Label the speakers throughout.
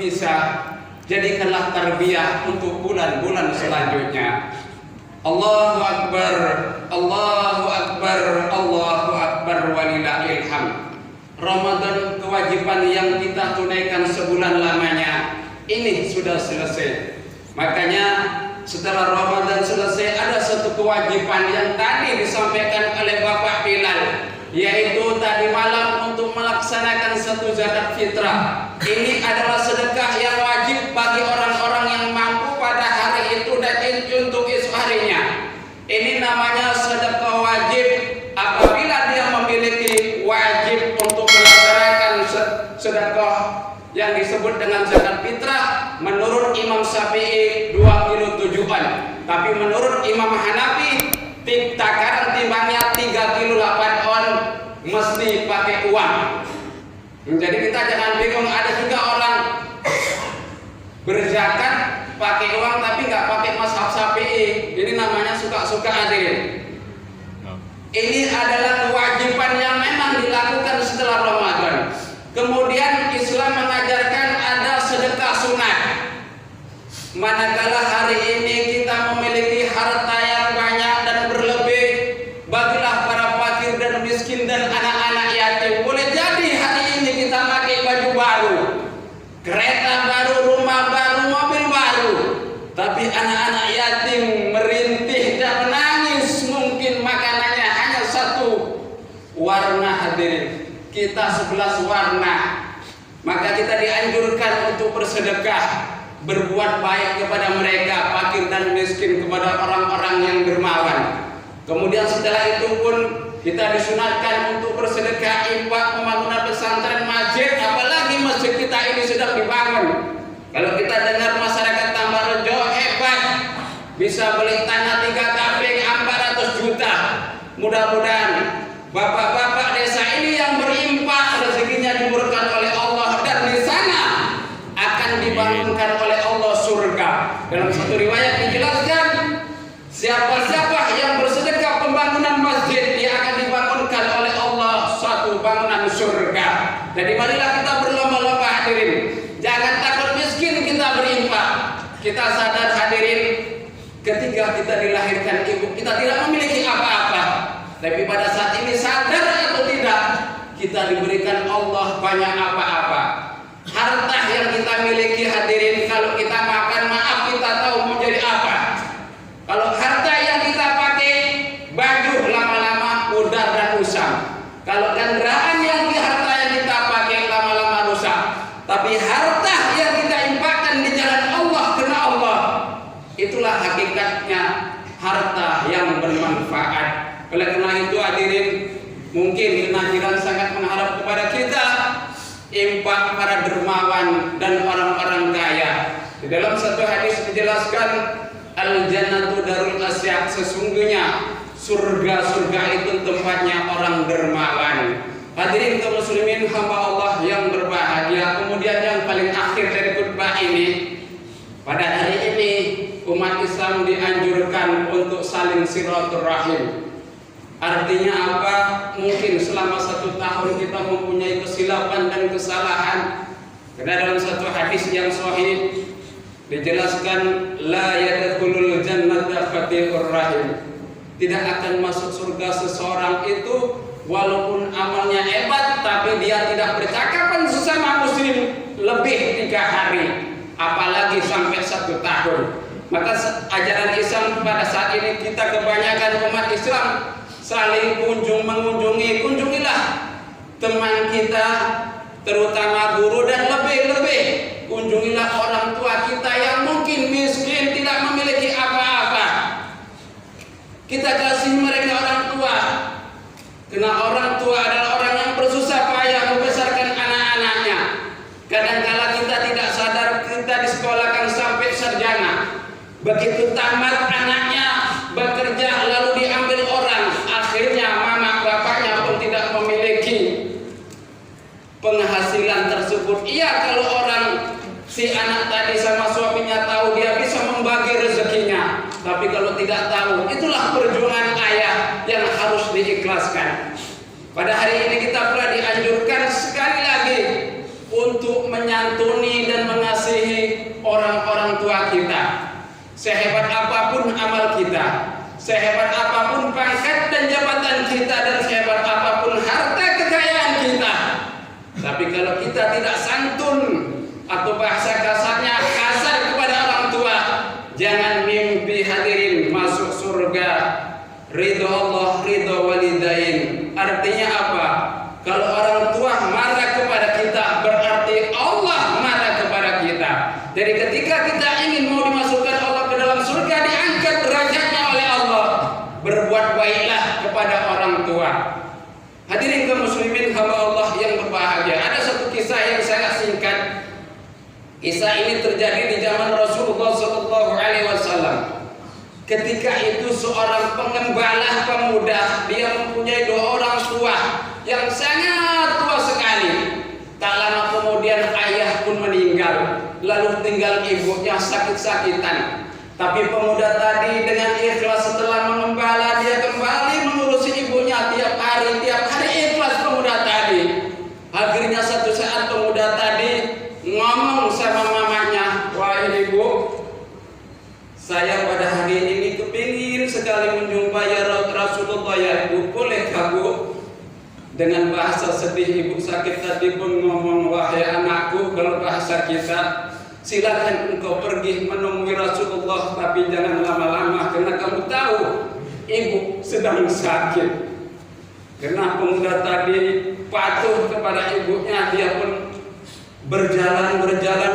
Speaker 1: bisa jadikanlah tarbiyah untuk bulan-bulan selanjutnya. Allahu Akbar, Allahu Akbar, Allahu Akbar, walillahil hamd. Ramadan kewajiban yang kita tunaikan sebulan lamanya ini sudah selesai. Makanya setelah Ramadan selesai ada satu kewajiban yang tadi disampaikan oleh Bapak Bilal, yaitu tadi malam untuk melaksanakan satu zakat fitrah. Ini adalah sedekah yang wajib bagi orang-orang yang mampu pada hari itu dan untuk esok harinya. Ini namanya sedekah wajib. Apabila dia memiliki wajib untuk melaksanakan sedekah yang disebut dengan zakat fitrah, menurut Imam Syafi'i 2 kilo tujuan, tapi menurut Imam Hanafi takaran timbangnya 3 kilo 8 on, mesti pakai uang. Jadi kita jangan bingung, ada juga orang berzakat pakai uang tapi nggak pakai mazhab Syafi'i. Ini namanya suka-suka hadirin. Ini adalah kewajiban yang memang dilakukan setelah Ramadan. Kemudian Islam mengajarkan ada sedekah sunat. Manakala hari ini kita memiliki harta yang banyak dan berlebih, bagilah para fakir dan miskin dan anak-anak yatim. Boleh jadi hari ini kita pakai baju baru, kereta baru, rumah baru, mobil baru, tapi anak-anak yatim merintih dan menangis. Mungkin makanannya hanya satu warna hadirin, kita 11 warna. Maka kita dianjurkan untuk bersedekah, berbuat baik kepada mereka, fakir dan miskin, kepada orang-orang yang dermawan. Kemudian setelah itu pun kita disunatkan untuk bersedekah infak pembangunan pesantren, masjid, apalagi masjid kita ini sedang dibangun. Kalau kita dengar masyarakat Tambarejo hebat, bisa beli tanah 3 kambing 400 juta. Mudah-mudahan bapak-bapak desa ini yang berinfak rezekinya dimurahkan oleh Allah, dan di sana akan dibangunkan oleh Allah surga. Dalam satu riwayat dijelaskan, siapa-siapa yang bersedekah pembangunan masjid, dia akan dibangunkan oleh Allah suatu bangunan surga. Jadi marilah kita berlomba-lomba hadirin. Jangan takut miskin kita berinfak. Kita sadar hadirin, ketika kita dilahirkan ibu kita tidak memiliki apa-apa, tapi pada saat ini sadar atau tidak, kita diberikan Allah banyak apa-apa. Harta yang kita miliki hadirin, kalau kita makan, maaf kita tahu mau jadi apa. Kalau harta yang kita pakai, baju lama-lama pudar dan usang. Kalau kendaraan yang harta yang kita pakai lama-lama rusak. Tapi harta yang kita infakkan di jalan Allah, karena Allah, itulah hakikatnya harta yang bermanfaat. Oleh karena itu hadirin, mungkin kenajiran sangat mengharap kepada kita infak para dermawan dan orang-orang kaya. Di dalam satu hadis dijelaskan, al-jannatu darul asya, sesungguhnya surga-surga itu tempatnya orang dermawan. Hadirin kaum muslimin hamba Allah yang berbahagia. Kemudian yang paling akhir dari khutbah ini, pada hari ini umat Islam dianjurkan untuk saling silaturahim. Artinya apa? Mungkin selama 1 tahun kita mempunyai kesilapan dan kesalahan. Karena dalam satu hadis yang sahih dijelaskan, la yadkhulul jannata qati'ur rahim. Tidak akan masuk surga seseorang itu walaupun amalnya hebat, tapi dia tidak bercakapan sesama muslim lebih 3 hari, apalagi sampai 1 tahun. Maka ajaran Islam pada saat ini, kita kebanyakan umat Islam saling kunjungilah teman kita, terutama guru, dan lebih-lebih kunjungilah orang tua kita yang mungkin miskin, tidak memiliki apa-apa. Kita kasih mereka orang tua, karena orang tua adalah orang yang bersusah payah membesarkan anak-anaknya. Kadang-kala kita tidak sadar, kita disekolahkan sampai sarjana, begitu tamat anaknya bekerja lalu diambil orang, akhirnya mama bapaknya pun tidak memiliki penghasilan tersebut. Iya, kalau orang si anak tadi sama suaminya tahu, dia bisa membagi rezekinya. Tapi kalau tidak tahu, itulah perjuangan ayah yang harus diikhlaskan. Pada hari ini kita pula dianjurkan sekali lagi untuk menyantuni dan mengasihi orang tua kita, sehebat apapun amal kita, sehebat apapun pangkat dan jabatan kita, dan sehebat apapun harta kekayaan kita, tapi kalau kita tidak santun atau bahasa kasarnya kasar kepada orang tua, jangan mimpi hadirin masuk surga. Ridho Allah, ridho walidain. Artinya apa? Kalau orang tua marah kepada kita, berarti Allah marah kepada kita. Jadi ketika kita ingin mau dimasukkan Allah ke dalam surga, diangkat derajatnya oleh Allah, berbuat baiklah kepada orang tua. Hadirin kaum muslimin hamba Allah yang berbahagia, ada satu kisah yang sangat singkat. Kisah ini terjadi di zaman Rasulullah SAW. Ketika itu seorang pengembala pemuda, dia mempunyai 2 orang tua yang sangat tua sekali. Tak lama kemudian ayah pun meninggal, lalu tinggal ibunya sakit-sakitan. Tapi pemuda tadi dengan ikhlas setelah mengembala, dia kembali mengurusi ibunya tiap hari ikhlas pemuda tadi. Akhirnya satu saat pemuda tadi ngomong sama mamanya, "Wahai ibu, saya pada hari ini kepingin sekali menjumpai Rasulullah ya ibu, bolehkah bu?" Dengan bahasa sedih ibu sakit tadi pun ngomong, "Wahai anakku, kalau bahasa kita, silakan engkau pergi menemui Rasulullah, tapi jangan lama-lama, karena kamu tahu ibu sedang sakit." Karena pemuda tadi patuh kepada ibunya, dia pun berjalan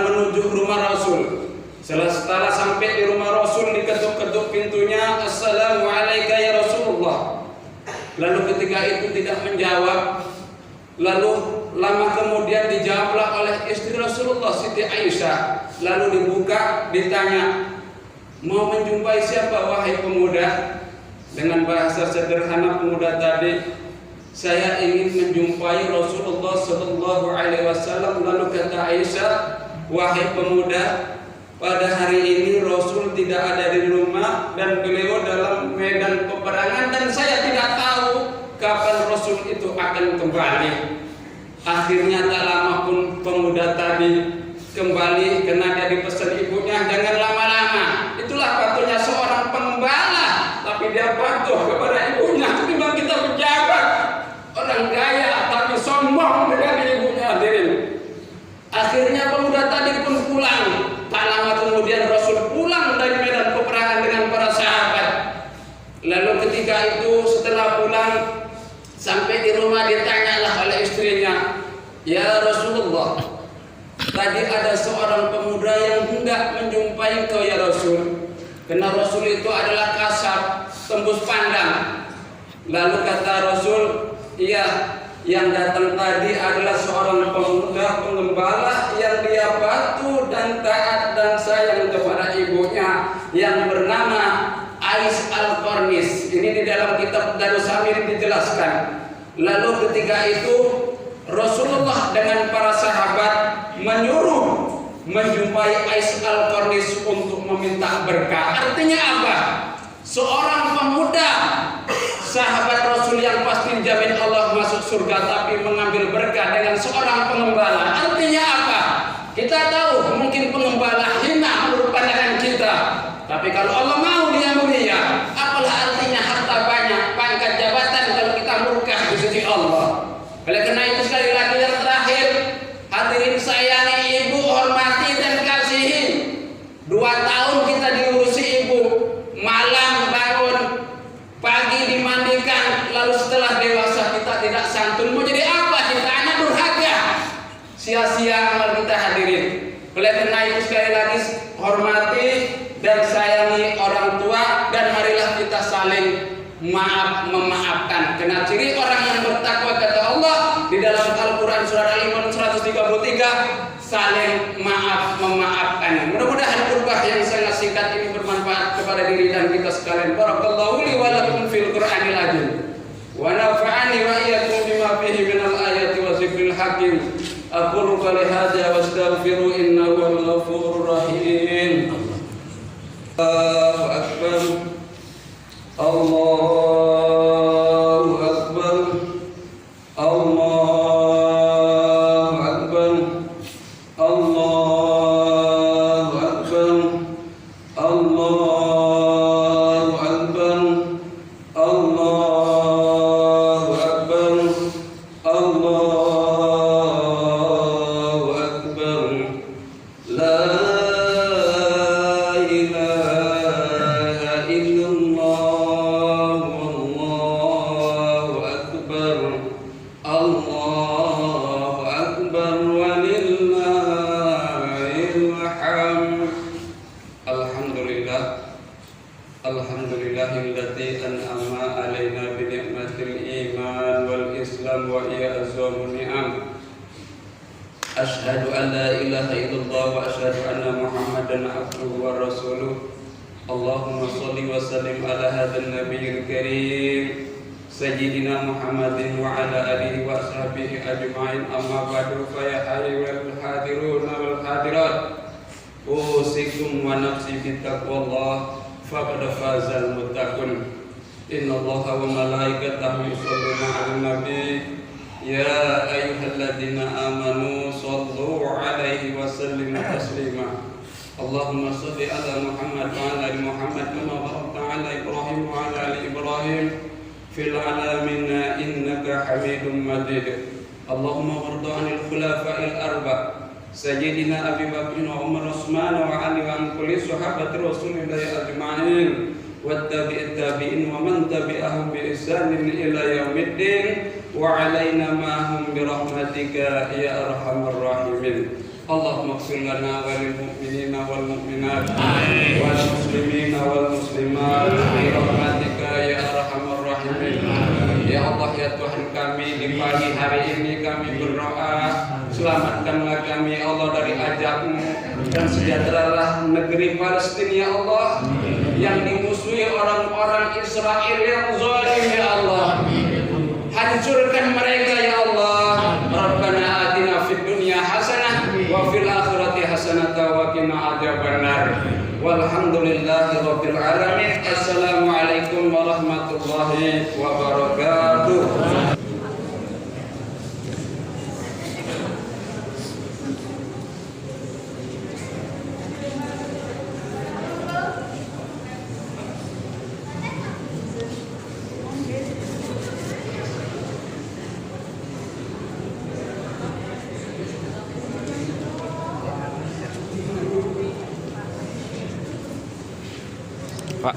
Speaker 1: menuju rumah Rasul. Setelah sampai di rumah Rasul, diketuk-ketuk pintunya, "Assalamualaikum ya Rasulullah." Lalu ketika itu tidak menjawab, lalu lama kemudian dijawablah oleh istri Rasulullah, Siti Aisyah. Lalu dibuka, ditanya, "Mau menjumpai siapa wahai pemuda?" Dengan bahasa sederhana pemuda tadi, "Saya ingin menjumpai Rasulullah SAW." Lalu kata Aisyah, "Wahai pemuda, pada hari ini Rasul tidak ada di rumah dan beliau dalam medan peperangan, dan saya tidak tahu kapan Rasul itu akan kembali." Akhirnya tak lama pun pemuda tadi kembali, karena dia dipesan ibunya, "Jangan lama-lama." Itulah patuhnya seorang pengembala, tapi dia patuh kepada ibunya. Ketimbang kita pejabat, orang kaya tapi sombong dengan ibunya. Hadirin, akhirnya pemuda tadi pun pulang. Tak lama kemudian Rasul pulang dari medan peperangan dengan para sahabat. Lalu ketika itu setelah pulang sampai di rumah, ditanyalah oleh istrinya, "Ya Rasulullah, tadi ada seorang pemuda yang hendak menjumpai kau ya Rasul." Karena Rasul itu adalah kasar, tembus pandang. Lalu kata Rasul, "Iya, yang datang tadi adalah seorang pemuda pengembala yang dia patuh dan taat dan sayang kepada ibunya, yang bernama Ais Al-Qarnis." Ini di dalam kitab Darussamin dijelaskan. Lalu ketika itu Rasulullah dengan para sahabat menyuruh menjumpai Ais Al-Qarnis untuk meminta berkah. Artinya apa? Seorang pemuda sahabat Rasul yang pasti dijamin Allah masuk surga, tapi mengambil berkah dengan seorang pengembala. Artinya apa? Kita tahu mungkin pengembala hina menurut pandangan kita, tapi kalau Allah mau dia mulia. Apalah artinya harta banyak, pangkat jabatan kalau kita murka di sisi Allah. Oleh karena itu sekali lagi yang terakhir, hadirin sayangi ibu, hormati dan kasihi. 2 tahun kita diurusi ibu, malam bangun, pagi dimandikan, lalu setelah dewasa kita tidak santun. Mau jadi apa kita? Anak durhaka. Sia-sia amal kita hadirin. Oleh karena itu sekali lagi hormati dan sayangi orang tua, dan marilah kita saling memaafkan. Karena ciri orang yang bertakwa kata Allah di dalam Al-Quran surat Al-Imran 133, saling memaafkan. Mudah-mudahan khutbah yang sangat singkat ini bermanfaat kepada diri dan kita sekalian. Barakallahu li wa lakum fil Qur'anil azim, wa nafa'ani wa iyyakum bima fihi minal ayati wa zikril hakim. Aqulu qali hadza wa astaghfiru innahu wal ghafurur rahim. Allahu akbar. Allahu akbar. Allahu akbar. Allahu akbar. Islam wa iya azwamun ni'am. Ashhadu an la ilaha illallah wa ashhadu anna Muhammadan abduhu wa rasuluh. Allahumma salli wa sallim ala hadzal nabiyil karim sayyidina Muhammadin wa ala alihi wa sahbihi ajma'in. Amma ba'du, fa ya ayyuhal hadirun wal hadirat, usikum wa nafsi bi taqwallah faqad fazal muttaqun. Innallaha wa malaikatahu yusholluna 'alan nabi ya ayyuhalladzina amanu shallu 'alaihi wa sallimu taslima. Allahumma shalli ala Muhammad wa ala ali Muhammad kama barakta ala Ibrahim wa ala ali Ibrahim fil 'alamin innaka Hamidum Majid. Allahumma warda 'anil khulafa'il arba' sayyidina Abi Bakr wa Umar Utsman wa Ali wa an kulli sahabati Rasulillah ajma'in wattabi'it tabi'in wa man tabi'ahum bi ihsanin ila yaumiddin wa 'alaina ma'hum bi rahmatika ya arhamar rahimin. Allahumma ighfir lana wa lil mu'minina wal mu'minat wal muslimina wal muslimat bi rahmatika ya arhamar rahimin. Ya Allah, ya Tuhan kami, di pagi hari ini kami berdoa, selamatkanlah kami ya Allah dari ajab-Mu, dan sejahteralah negeri Palestina ya Allah yang dimusuhi orang-orang Israel yang zalim ya Allah. Hancurkan mereka ya Allah. Rabbana atina fid dunya hasanah wa fil akhirati hasanah wa qina adzabannar. Walhamdulillahi rabbil alamin. Assalamualaikum warahmatullahi wabarakatuh.
Speaker 2: Pak.